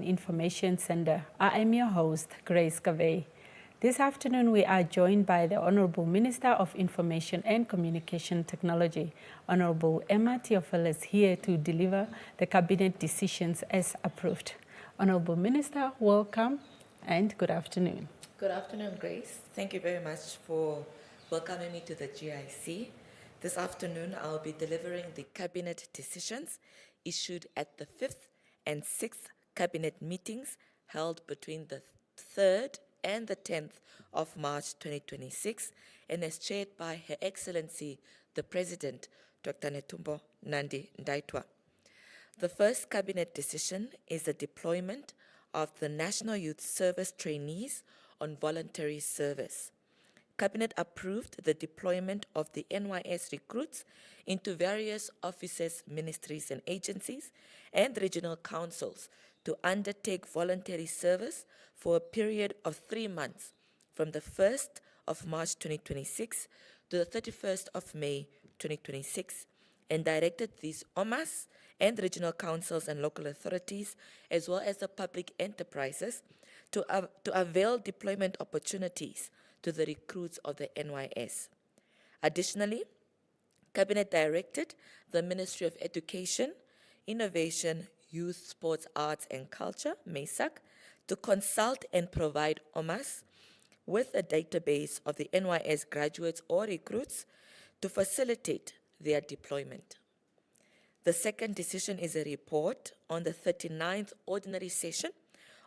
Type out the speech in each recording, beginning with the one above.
Information Center. I am your host, Grace Cavey. This afternoon, we are joined by the Honorable Minister of Information and Communication Technology, Honorable Emma Theophilus, here to deliver the cabinet decisions as approved. Honorable Minister, welcome and good afternoon. Good afternoon, Grace. Thank you very much for welcoming me to the GIC. This afternoon, I'll be delivering the cabinet decisions issued at the 5th and 6th cabinet meetings held between the 3rd and the 10th of March 2026 and as chaired by Her Excellency, the President, Dr. Netumbo Nandi Ndaitwah. The first cabinet decision is the deployment of the National Youth Service trainees on voluntary service. Cabinet approved the deployment of the NYS recruits into various offices, ministries and agencies and regional councils to undertake voluntary service for a period of 3 months from the 1st of March 2026 to the 31st of May 2026 and directed these OMAS and regional councils and local authorities as well as the public enterprises to avail deployment opportunities to the recruits of the NYS. Additionally, Cabinet directed the Ministry of Education, Innovation, Youth, Sports, Arts and Culture, MESAC, to consult and provide OMAS with a database of the NYS graduates or recruits to facilitate their deployment. The second decision is a report on the 39th Ordinary Session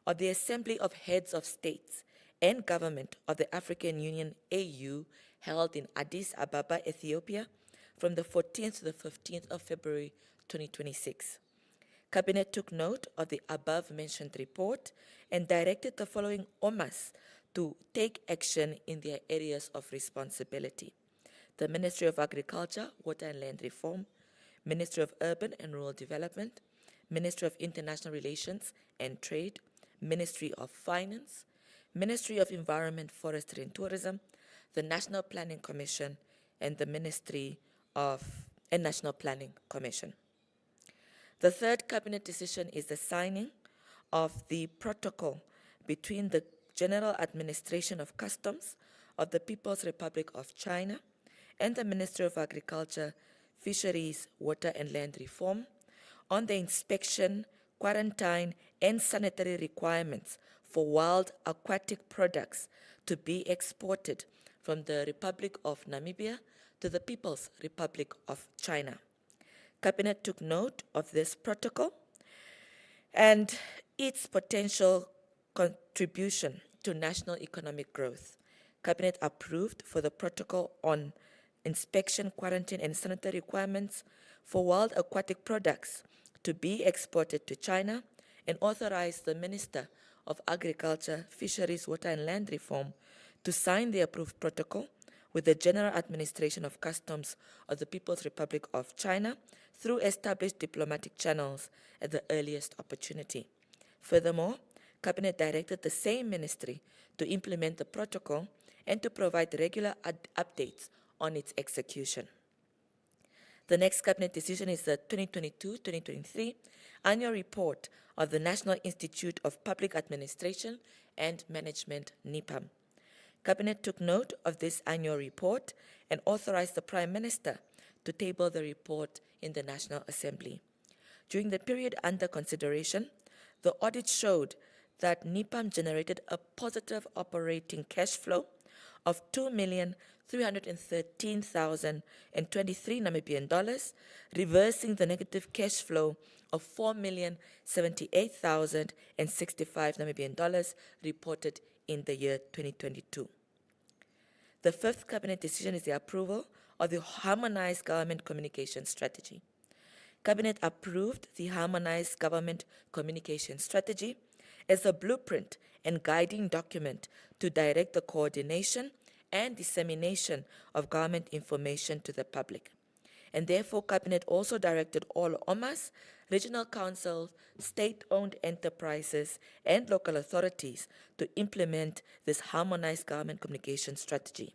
of the Assembly of Heads of States and Government of the African Union AU held in Addis Ababa, Ethiopia from the 14th to the 15th of February 2026. Cabinet took note of the above-mentioned report and directed the following OMAS to take action in their areas of responsibility: the Ministry of Agriculture, Water and Land Reform, Ministry of Urban and Rural Development, Ministry of International Relations and Trade, Ministry of Finance, Ministry of Environment, Forestry and Tourism, the National Planning Commission, and the Ministry of National Planning Commission. The third cabinet decision is the signing of the protocol between the General Administration of Customs of the People's Republic of China and the Ministry of Agriculture, Fisheries, Water and Land Reform on the inspection, quarantine, and sanitary requirements for wild aquatic products to be exported from the Republic of Namibia to the People's Republic of China. Cabinet took note of this protocol and its potential contribution to national economic growth. Cabinet approved for the protocol on inspection, quarantine, and sanitary requirements for wild aquatic products to be exported to China and authorized the Minister of Agriculture, Fisheries, Water and Land Reform to sign the approved protocol with the General Administration of Customs of the People's Republic of China through established diplomatic channels at the earliest opportunity. Furthermore, Cabinet directed the same ministry to implement the protocol and to provide regular updates on its execution. The next cabinet decision is the 2022-2023 annual report of the National Institute of Public Administration and Management, NIPAM. Cabinet took note of this annual report and authorized the Prime Minister to table the report in the National Assembly. During the period under consideration, the audit showed that NIPAM generated a positive operating cash flow of 2,313,023 Namibian dollars, reversing the negative cash flow of 4,078,065 Namibian dollars reported in the year 2022. The fifth cabinet decision is the approval of the Harmonized Government Communication Strategy. Cabinet approved the Harmonized Government Communication Strategy as a blueprint and guiding document to direct the coordination and dissemination of government information to the public. and therefore Cabinet also directed all OMAs, regional councils, state-owned enterprises, and local authorities to implement this harmonized government communication strategy.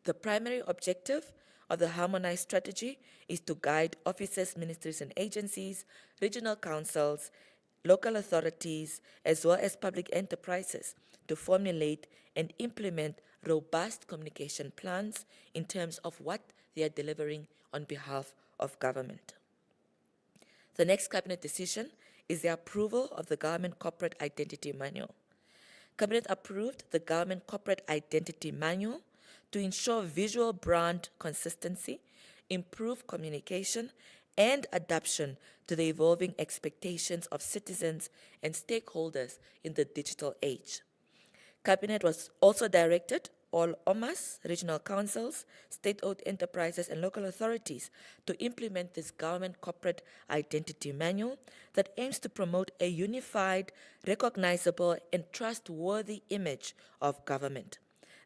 The primary objective of the harmonized strategy is to guide offices, ministries, and agencies, regional councils, local authorities, as well as public enterprises to formulate and implement robust communication plans in terms of what they are delivering on behalf of government. The next Cabinet decision is the approval of the Government Corporate Identity Manual. Cabinet approved the Government Corporate Identity Manual to ensure visual brand consistency, improve communication, and adaptation to the evolving expectations of citizens and stakeholders in the digital age. Cabinet was also directed all OMAs, regional councils, state-owned enterprises, and local authorities to implement this Government Corporate Identity Manual that aims to promote a unified, recognizable, and trustworthy image of government.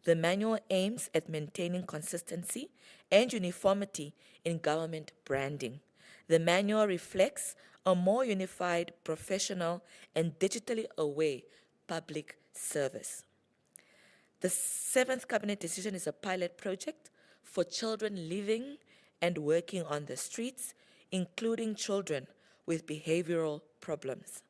The manual aims at maintaining consistency and uniformity in government branding. The manual reflects a more unified, professional, and digitally aware public service. The seventh Cabinet decision is a pilot project for children living and working on the streets, including children with behavioral problems.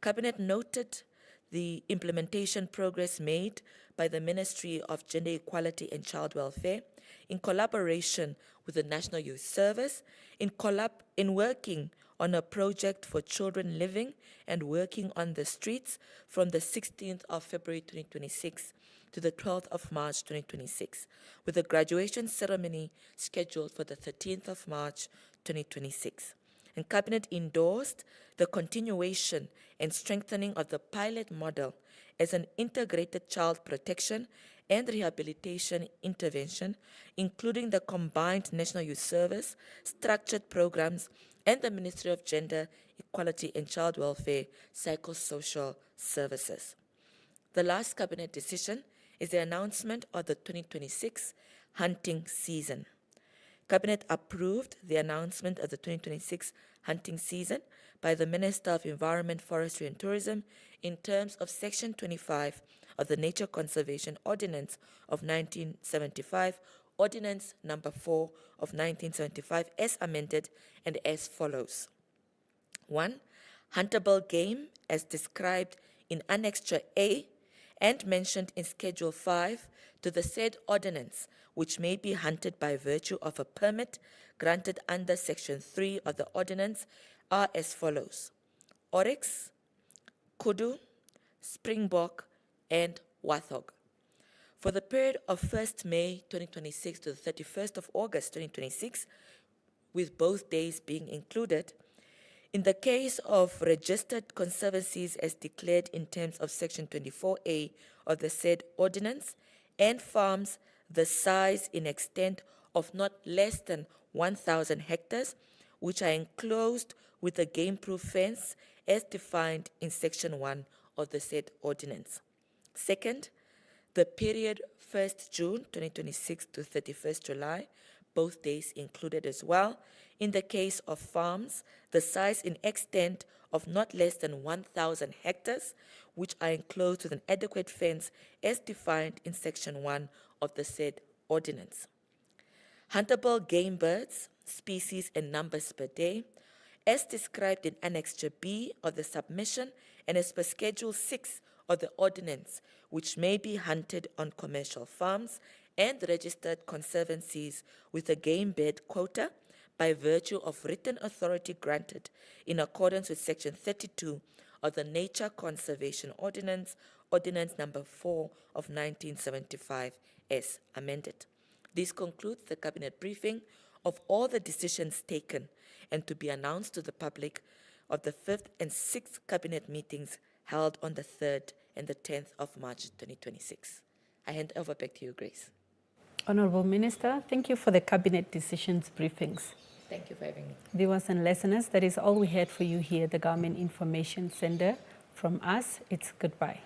Cabinet noted the implementation progress made by the Ministry of Gender Equality and Child Welfare in collaboration with the National Youth Service in working on a project for children living and working on the streets from the 16th of February 2026 to the 12th of March 2026, with a graduation ceremony scheduled for the 13th of March 2026. And Cabinet endorsed the continuation and strengthening of the pilot model as an integrated child protection and rehabilitation intervention, including the combined National Youth Service, structured programs, and the Ministry of Gender, Equality and Child Welfare psychosocial services. The last Cabinet decision is the announcement of the 2026 hunting season. Cabinet approved the announcement of the 2026 hunting season by the Minister of Environment, Forestry and Tourism in terms of Section 25 of the Nature Conservation Ordinance of 1975, Ordinance number 4 of 1975 as amended and as follows. 1. Huntable game as described in Annexure A and mentioned in Schedule 5 to the said ordinance, which may be hunted by virtue of a permit granted under Section 3 of the ordinance, are as follows: oryx, kudu, springbok, and warthog. For the period of 1st May 2026 to the 31st of August 2026, with both days being included, in the case of registered conservancies as declared in terms of Section 24A of the said ordinance, and farms the size in extent of not less than 1,000 hectares, which are enclosed with a game-proof fence as defined in Section 1 of the said ordinance. Second, the period 1st June 2026 to 31st July, both days included as well, in the case of farms, the size in extent of not less than 1,000 hectares, which are enclosed with an adequate fence as defined in Section 1 of the said ordinance. Huntable game birds, species and numbers per day, as described in Annexure B of the submission and as per Schedule 6 of the ordinance, which may be hunted on commercial farms and registered conservancies with a game bird quota by virtue of written authority granted in accordance with Section 32 of the Nature Conservation Ordinance, Ordinance number 4 of 1975 as amended. This concludes the Cabinet briefing of all the decisions taken and to be announced to the public of the 5th and 6th Cabinet meetings held on the 3rd and the 10th of March 2026. I hand over back to you, Grace. Honourable Minister, thank you for the Cabinet decisions briefings. Thank you for having me. Viewers and listeners, that is all we had for you here at the Government Information Center. From us, it's goodbye.